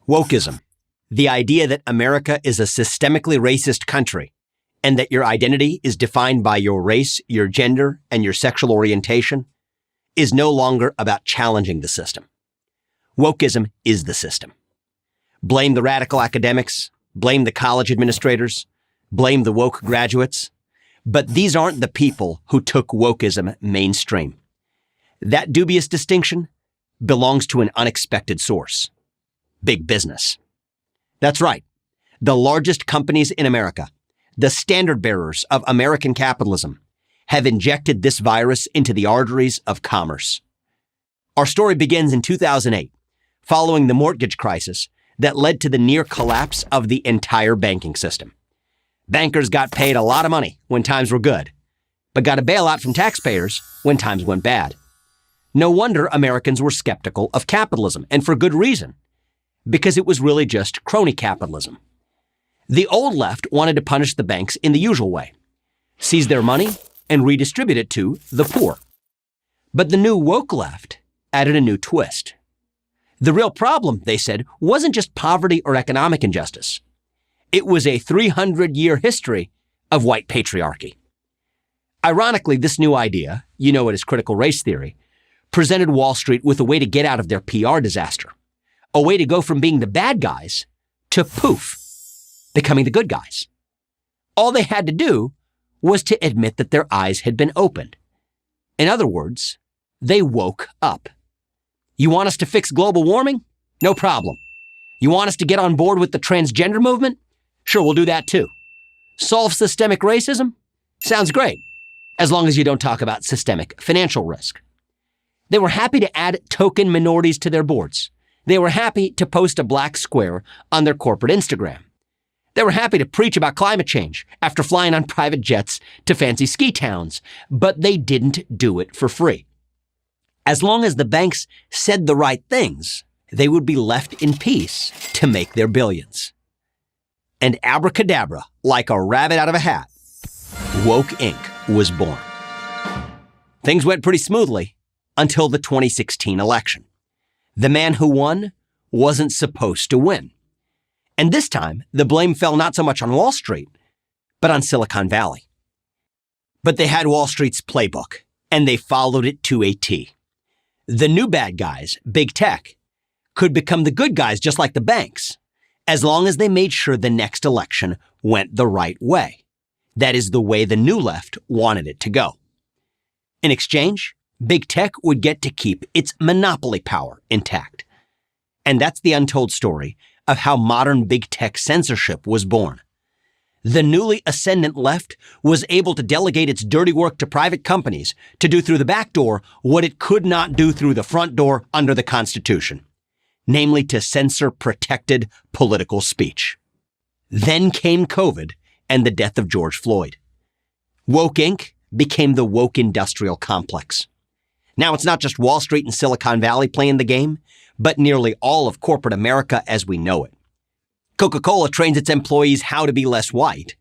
Wokeism, the idea that America is a systemically racist country and that your identity is defined by your race, your gender, and your sexual orientation, is no longer about challenging the system. Wokeism is the system. Blame the radical academics, blame the college administrators, blame the woke graduates, but these aren't the people who took wokeism mainstream. That dubious distinction belongs to an unexpected source: big business. That's right. The largest companies in America, the standard bearers of American capitalism, have injected this virus into the arteries of commerce. Our story begins in 2008, following the mortgage crisis that led to the near collapse of the entire banking system. Bankers got paid a lot of money when times were good, but got a bailout from taxpayers when times went bad. No wonder Americans were skeptical of capitalism, and for good reason, because it was really just crony capitalism. The old left wanted to punish the banks in the usual way: seize their money and redistribute it to the poor. But the new woke left added a new twist. The real problem, they said, wasn't just poverty or economic injustice. It was a 300-year history of white patriarchy. Ironically, this new idea, you know it as critical race theory, presented Wall Street with a way to get out of their PR disaster, a way to go from being the bad guys to poof, becoming the good guys. All they had to do was to admit that their eyes had been opened. In other words, they woke up. You want us to fix global warming? No problem. You want us to get on board with the transgender movement? Sure, we'll do that too. Solve systemic racism? Sounds great, as long as you don't talk about systemic financial risk. They were happy to add token minorities to their boards. They were happy to post a black square on their corporate Instagram. They were happy to preach about climate change after flying on private jets to fancy ski towns, but they didn't do it for free. As long as the banks said the right things, they would be left in peace to make their billions. And abracadabra, like a rabbit out of a hat, Woke Inc. was born. Things went pretty smoothly until the 2016 election. The man who won wasn't supposed to win. And this time, the blame fell not so much on Wall Street, but on Silicon Valley. But they had Wall Street's playbook, and they followed it to a T. The new bad guys, big tech, could become the good guys just like the banks, as long as they made sure the next election went the right way. That is the way the new left wanted it to go. In exchange, big tech would get to keep its monopoly power intact. And that's the untold story of how modern big tech censorship was born. The newly ascendant left was able to delegate its dirty work to private companies to do through the back door what it could not do through the front door under the Constitution, namely to censor protected political speech. Then came COVID and the death of George Floyd. Woke Inc. became the woke industrial complex. Now it's not just Wall Street and Silicon Valley playing the game, but nearly all of corporate America as we know it. Coca-Cola trains its employees how to be less white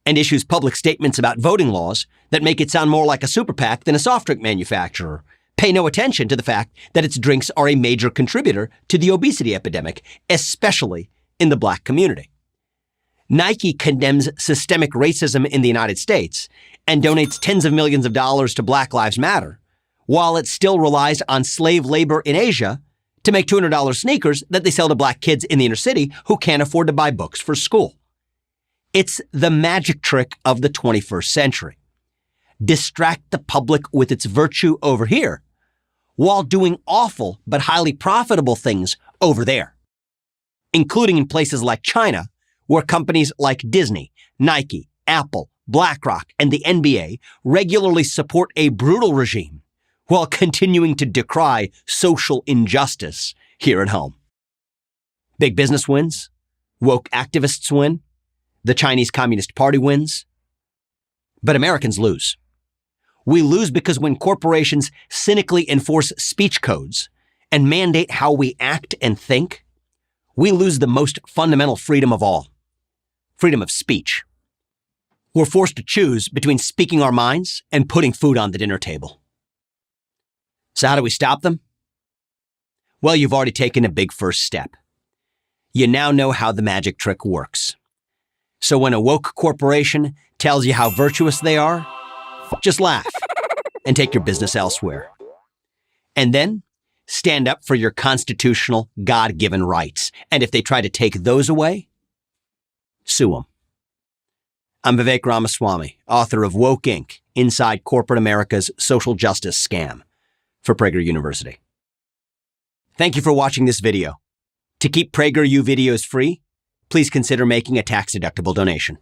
and issues public statements about voting laws that make it sound more like a super PAC than a soft drink manufacturer. Pay no attention to the fact that its drinks are a major contributor to the obesity epidemic, especially in the black community. Nike condemns systemic racism in the United States and donates tens of millions of dollars to Black Lives Matter, while it still relies on slave labor in Asia to make $200 sneakers that they sell to black kids in the inner city who can't afford to buy books for school. It's the magic trick of the 21st century. Distract the public with its virtue over here, while doing awful but highly profitable things over there, including in places like China, where companies like Disney, Nike, Apple, BlackRock, and the NBA regularly support a brutal regime while continuing to decry social injustice here at home. Big business wins, woke activists win, the Chinese Communist Party wins, but Americans lose. We lose because when corporations cynically enforce speech codes and mandate how we act and think, we lose the most fundamental freedom of all: freedom of speech. We're forced to choose between speaking our minds and putting food on the dinner table. So how do we stop them? Well, you've already taken a big first step. You now know how the magic trick works. So when a woke corporation tells you how virtuous they are, just laugh and take your business elsewhere. And then stand up for your constitutional, God-given rights. And if they try to take those away, sue them. I'm Vivek Ramaswamy, author of Woke Inc., Inside Corporate America's Social Justice Scam, for Prager University. Thank you for watching this video. To keep PragerU videos free, please consider making a tax-deductible donation.